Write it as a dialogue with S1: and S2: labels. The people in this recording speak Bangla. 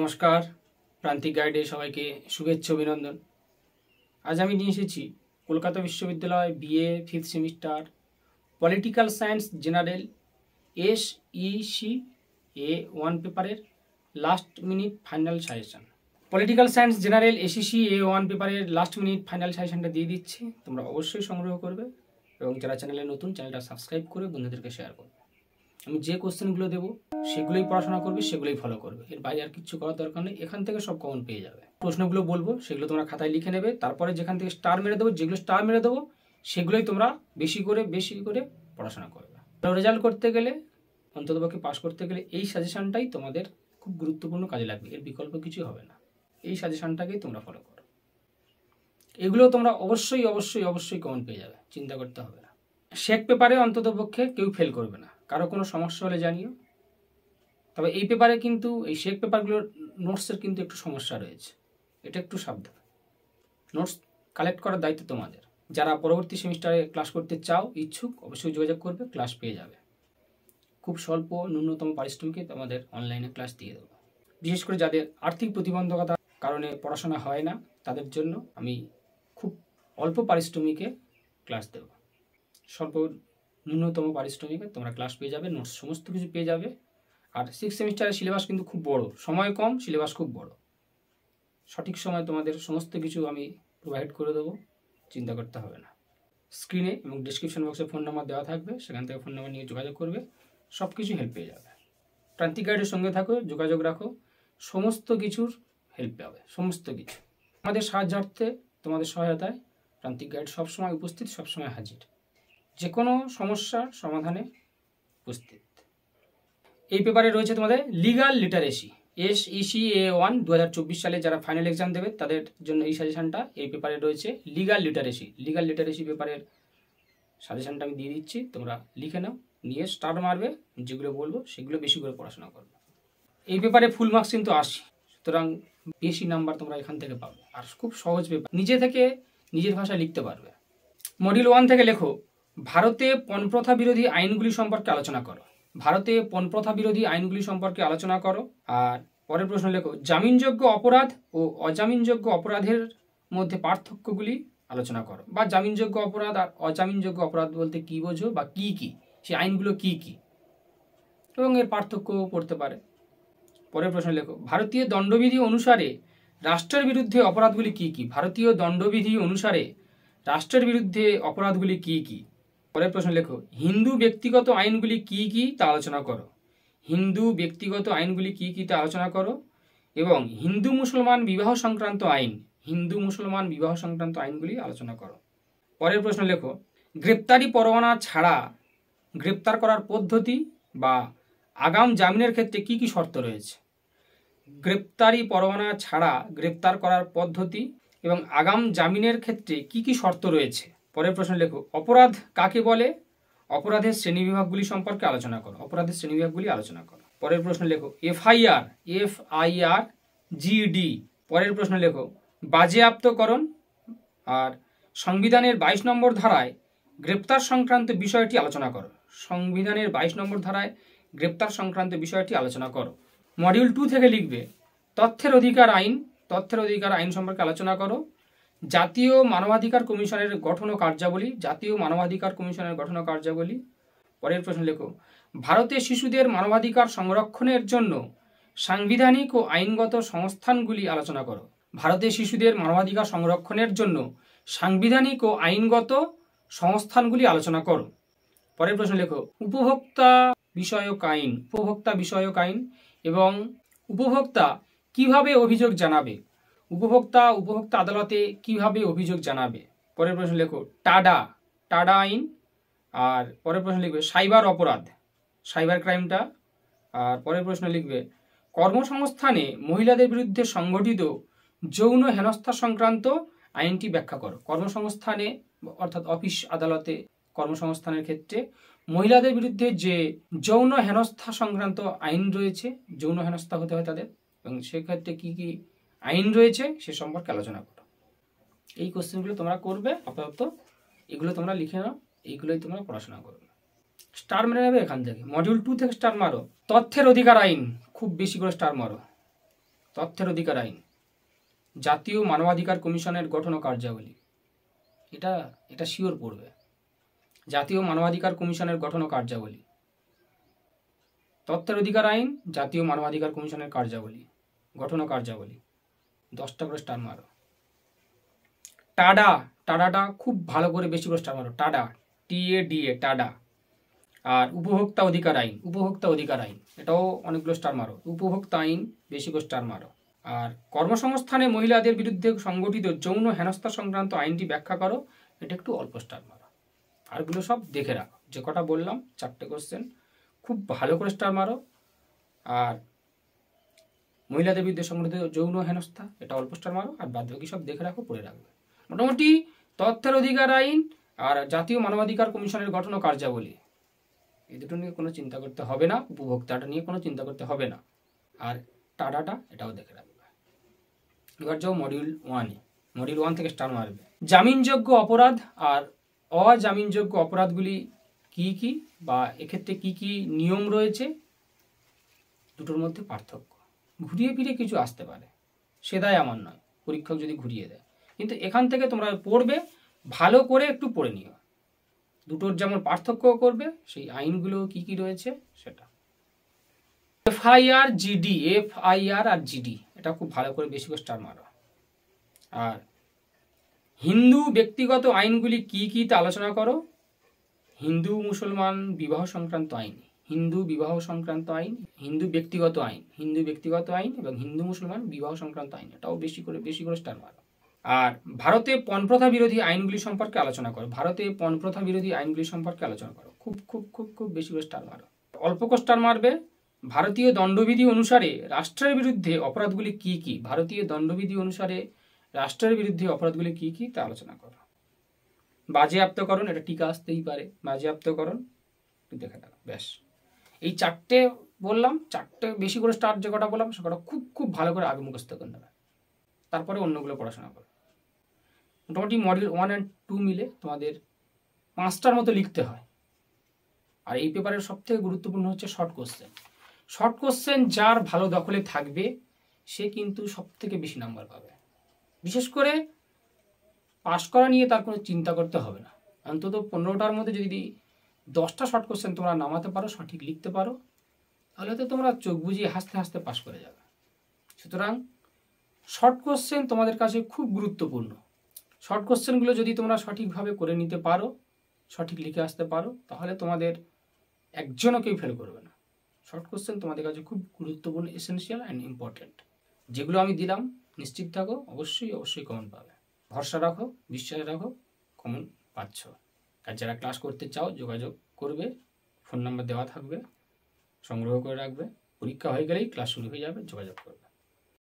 S1: নমস্কার, প্রান্তিক গাইডে সবাইকে শুভেচ্ছা অভিনন্দন। আজ আমি নিয়ে এসেছি কলকাতা বিশ্ববিদ্যালয় BA 5th semester political science general SEC A1 পেপারের last minute final suggestion. Political science general SEC A1 পেপারের লাস্ট মিনিট ফাইনাল সাজেশনটা দিয়ে দিচ্ছি, তোমরা অবশ্যই সংগ্রহ করবে এবং যারা চ্যানেলে নতুন চ্যানেলটা সাবস্ক্রাইব করে বন্ধুদেরকে শেয়ার করবে। আমি যে কোশ্চেনগুলো দেবো সেগুলোই পড়াশোনা করবে, সেগুলোই ফলো করবে, এর বাইরে আর কিছু করার দরকার নেই। এখান থেকে সব কমন পেয়ে যাবে। প্রশ্নগুলো বলবো সেগুলো তোমরা খাতায় লিখে নেবে, তারপরে যেখান থেকে স্টার মেরে দেবো, যেগুলো স্টার মেরে দেবো সেগুলোই তোমরা বেশি করে পড়াশোনা করবে। রেজাল্ট করতে গেলে, অন্ততপক্ষে পাস করতে গেলে এই সাজেশনটাই তোমাদের খুব গুরুত্বপূর্ণ কাজে লাগবে, এর বিকল্প কিছু হবে না। এই সাজেশনটাকেই তোমরা ফলো করো, এগুলো তোমরা অবশ্যই কমন পেয়ে যাবে, চিন্তা করতে হবে না। শেক পেপারে অন্ততপক্ষে কেউ ফেল করবে না, কারো কোনো সমস্যা হলে জানিও। তবে এই পেপারে কিন্তু এই শেক পেপারগুলোর নোটসের কিন্তু একটু সমস্যা রয়েছে, এটা একটু সাবধান। নোটস কালেক্ট করার দায়িত্ব তোমাদের। যারা পরবর্তী সেমিস্টারে ক্লাস করতে চাও, ইচ্ছুক, অবশ্যই যোগাযোগ করবে, ক্লাস পেয়ে যাবে। খুব স্বল্প ন্যূনতম পারিশ্রমিকে তোমাদের অনলাইনে ক্লাস দিয়ে দেবো। বিশেষ করে যাদের আর্থিক প্রতিবন্ধকতার কারণে পড়াশোনা হয় না, তাদের জন্য আমি খুব অল্প পারিশ্রমিকে ক্লাস দেব। স্বল্প ন্যূনতম পারিশ্রমিকে তোমরা ক্লাস পেয়ে যাবে, নোটস সমস্ত কিছু পেয়ে যাবে। আর 6th সেমিস্টারের সিলেবাস কিন্তু খুব বড়, সময় কম, সিলেবাস খুব বড়। সঠিক সময় তোমাদের সমস্ত কিছু আমি প্রোভাইড করে দেবো, চিন্তা করতে হবে না। স্ক্রিনে এবং ডিসক্রিপশন বক্সে ফোন নাম্বার দেওয়া থাকবে, সেখান থেকে ফোন নাম্বার নিয়ে যোগাযোগ করবে, সব কিছু হেল্প পেয়ে যাবে। প্রান্তিক গাইডের সঙ্গে থাকো, যোগাযোগ রাখো, সমস্ত কিছুর হেল্প পাবে, সমস্ত কিছু। আমাদের সাহায্যার্থে, তোমাদের সহায়তায় প্রান্তিক গাইড সবসময় উপস্থিত, সবসময় হাজির, যে কোনো সমস্যার সমাধানে উপস্থিত। এই পেপারে রয়েছে তোমাদের লিগাল লিটারেসি SEC A1 2024 সালে যারা ফাইনাল এক্সাম দেবে তাদের জন্য এই সাজেশনটা এই পেপারে রয়েছে। লিগাল লিটারেসি পেপারের সাজেশনটা আমি দিয়ে দিচ্ছি, তোমরা লিখে নাও, নিয়ে স্টার মারবে, যেগুলো বলবো সেগুলো বেশি করে পড়াশোনা করবে। এই পেপারে ফুল মার্কস কিন্তু 80, সুতরাং বেশি নাম্বার তোমরা এখান থেকে পাবে। আর খুব সহজ পেপার, নিজে থেকে নিজের ভাষায় লিখতে পারবে। মডিউল 1 থেকে লেখো, ভারতে পণপ্রথা বিরোধী আইনগুলি সম্পর্কে আলোচনা করো। ভারতে পণপ্রথা বিরোধী আইনগুলি সম্পর্কে আলোচনা করো। আর পরের প্রশ্ন লেখো, জামিনযোগ্য অপরাধ ও অজামিনযোগ্য অপরাধের মধ্যে পার্থক্যগুলি আলোচনা করো। বা জামিনযোগ্য অপরাধ আর অজামিনযোগ্য অপরাধ বলতে কি বোঝো, বা কি সেই আইনগুলো কি এবং এর পার্থক্য পড়তে পারে। পরের প্রশ্ন লেখো, ভারতীয় দণ্ডবিধি অনুসারে রাষ্ট্রের বিরুদ্ধে অপরাধগুলি কি। ভারতীয় দণ্ডবিধি অনুসারে রাষ্ট্রের বিরুদ্ধে অপরাধগুলি কি। পরের প্রশ্ন লেখো, হিন্দু ব্যক্তিগত আইনগুলি কি তা আলোচনা করো। হিন্দু ব্যক্তিগত আইনগুলি কি তা আলোচনা করো। এবং হিন্দু মুসলমান বিবাহ সংক্রান্ত আইনগুলি আলোচনা করো। পরের প্রশ্ন লেখো, গ্রেপ্তারি পরোয়ানা ছাড়া গ্রেপ্তার করার পদ্ধতি বা আগাম জামিনের ক্ষেত্রে কি শর্ত রয়েছে। গ্রেপ্তারি পরোয়ানা ছাড়া গ্রেপ্তার করার পদ্ধতি এবং আগাম জামিনের ক্ষেত্রে কি শর্ত রয়েছে। পরের প্রশ্ন লেখো, অপরাধ কাকে বলে, অপরাধের শ্রেণীবিভাগগুলি সম্পর্কে আলোচনা করো। পরের প্রশ্ন লেখো, FIR GD। পরের প্রশ্ন লেখো, বাজেয়াপ্তকরণ আর সংবিধানের 22 নম্বর ধারায় গ্রেপ্তার সংক্রান্ত বিষয়টি আলোচনা করো। সংবিধানের 22 নম্বর ধারায় গ্রেপ্তার সংক্রান্ত বিষয়টি আলোচনা করো। মডিউল 2 থেকে লিখবে, তথ্যের অধিকার আইন সম্পর্কে আলোচনা করো। জাতীয় মানবাধিকার কমিশনের গঠন ও কার্যাবলী। পরের প্রশ্ন লেখো, ভারতে শিশুদের মানবাধিকার সংরক্ষণের জন্য সাংবিধানিক ও আইনগত সংস্থানগুলি আলোচনা করো। ভারতে শিশুদের মানবাধিকার সংরক্ষণের জন্য সাংবিধানিক ও আইনগত সংস্থানগুলি আলোচনা করো। পরের প্রশ্ন লেখো, উপভোক্তা বিষয়ক আইন এবং উপভোক্তা কিভাবে অভিযোগ জানাবে। উপভোক্তা আদালতে কিভাবে অভিযোগ জানাবে। পরের প্রশ্ন লেখো, টাডা আইন। আর পরের প্রশ্ন লিখবে, সাইবার ক্রাইমটা। আর পরের প্রশ্ন লিখবে, কর্মসংস্থানে মহিলাদের বিরুদ্ধে সংঘটিত যৌন হেনস্থা সংক্রান্ত আইনটি ব্যাখ্যা করো। কর্মসংস্থানে অর্থাৎ অফিস আদালতে কর্মসংস্থানের ক্ষেত্রে মহিলাদের বিরুদ্ধে যে যৌন হেনস্থা সংক্রান্ত আইন রয়েছে, যৌন হেনস্থা হতে হয় তাদের, এবং সেক্ষেত্রে কি আইন রয়েছে সে সম্পর্কে আলোচনা করো। এই কোশ্চেনগুলো তোমরা করবে, আপাতত এগুলো তোমরা লিখে নাও, এইগুলোই তোমরা পড়াশোনা করবে। স্টার মেরে নেবে এখান থেকে, মডিউল 2 থেকে স্টার মারো। তথ্যের অধিকার আইন খুব বেশি করে স্টার মারো। তথ্যের অধিকার আইন, জাতীয় মানবাধিকার কমিশনের গঠন ও কার্যাবলী, এটা শিওর পড়বে। জাতীয় মানবাধিকার কমিশনের গঠন ও কার্যাবলী, তথ্যের অধিকার আইন, জাতীয় মানবাধিকার কমিশনের কার্যাবলী, গঠন ও কার্যাবলী, 10টা করে স্টার মারো। টাডাটা খুব ভালো করে বেশি করে স্টার মারো। Ta-da, TADA, ta-da. আর উপভোক্তা অধিকার আইন, এটাও অনেকগুলো স্টার মারো। উপভোক্তা আইন বেশি করে স্টার মারো। আর কর্মসংস্থানে মহিলাদের বিরুদ্ধে সংগঠিত যৌন হেনস্থা সংক্রান্ত আইনটি ব্যাখ্যা করো, এটা একটু অল্প স্টার মারো। আরগুলো সব দেখে রাখো, যে কটা বললাম 4টে কোশ্চেন খুব ভালো করে স্টার মারো। আর মহিলাদের বিরুদ্ধে সংগঠিত যৌন হেনস্থা, এটা অল্প স্টার মারো। আর বাদ বাকি সব দেখে রাখো, পড়ে রাখবে। মোটামুটি তথ্যের অধিকার আইন আর জাতীয় মানবাধিকার কমিশনের গঠন ও কার্যাবলী, এই দুটো নিয়ে কোনো চিন্তা করতে হবে না। উপভোক্তাটা নিয়ে কোনো চিন্তা করতে হবে না। আর টাডাটা, এটাও দেখে রাখবে। এবার যাও মডিউল 1 থেকে স্টার মারবে। জামিনযোগ্য অপরাধ আর অজামিনযোগ্য অপরাধগুলি কি কি, বা এক্ষেত্রে কি কি নিয়ম রয়েছে, দুটোর মধ্যে পার্থক্য। ঘুরিয়ে ফিরে কিছু আসতে পারে, সে দায় আমার নয়, পরীক্ষক যদি ঘুরিয়ে দেয়। কিন্তু এখান থেকে তোমরা পড়বে, ভালো করে একটু পড়ে নিও। দুটোর যেমন পার্থক্য করবে, সেই আইনগুলো কি কি রয়েছে সেটা। FIR আর GD, এটা খুব ভালো করে বেশি করে স্টার মারো। আর হিন্দু ব্যক্তিগত আইনগুলি কি কি তা আলোচনা করো। হিন্দু মুসলমান বিবাহ সংক্রান্ত আইন, হিন্দু ব্যক্তিগত আইন এবং হিন্দু মুসলমান বিবাহ সংক্রান্ত আইন, এটাও বেশি করে স্টার মারো। আর ভারতে পণপ্রথা বিরোধী আইনগুলি সম্পর্কে আলোচনা করো। খুব খুব খুব খুব বেশি করে স্টার মারো। অল্প করে স্টার মারবে। ভারতীয় দণ্ডবিধি অনুসারে রাষ্ট্রের বিরুদ্ধে অপরাধগুলি কি কি, তা আলোচনা করো। বাজেয়াপ্তকরণ, এটা টিকা আসতেই পারে। বাজেয়াপ্তকরণ একটু দেখে নাও, ব্যাস। এই 4টে বললাম, 4টে বেশি করে স্টার যে কটা বললাম, সে কটা খুব খুব ভালো করে আগে মুখস্থ করে নেবে। তারপরে অন্যগুলো পড়াশোনা করো। মোটামুটি মডিউল 1 আর 2 মিলে তোমাদের 5টার মতো লিখতে হয়। আর এই পেপারের সবথেকে গুরুত্বপূর্ণ হচ্ছে শর্ট কোশ্চেন যার ভালো দখলে থাকবে সে কিন্তু সবথেকে বেশি নাম্বার পাবে। বিশেষ করে পাস করা নিয়ে তার কোনো চিন্তা করতে হবে না। অন্তত 15টার মধ্যে যদি 10টা শর্ট কোশ্চেন তোমরা নামাতে পারো, সঠিক লিখতে পারো, তাহলে তো তোমরা চোখ বুজিয়ে হাসতে হাসতে পাস করে যাবে। সুতরাং শর্ট কোশ্চেন তোমাদের কাছে খুব গুরুত্বপূর্ণ। শর্ট কোশ্চেনগুলো যদি তোমরা সঠিকভাবে করে নিতে পারো, সঠিক লিখে আসতে পারো, তাহলে তোমাদের একজনও কেউ ফেল করবে না। শর্ট কোশ্চেন তোমাদের কাছে খুব গুরুত্বপূর্ণ, এসেনশিয়াল অ্যান্ড ইম্পর্টেন্ট। যেগুলো আমি দিলাম নিশ্চিত থাকো, অবশ্যই কমন পাবে। ভরসা রাখো, বিশ্বাস রাখো, কমন পাচ্ছ। আর যারা ক্লাস করতে চাও যোগাযোগ করবে, ফোন নাম্বার দেওয়া থাকবে, সংগ্রহ করে রাখবে। পরীক্ষা হয়ে গেলেই ক্লাস শুরু হয়ে যাবে, যোগাযোগ করবে।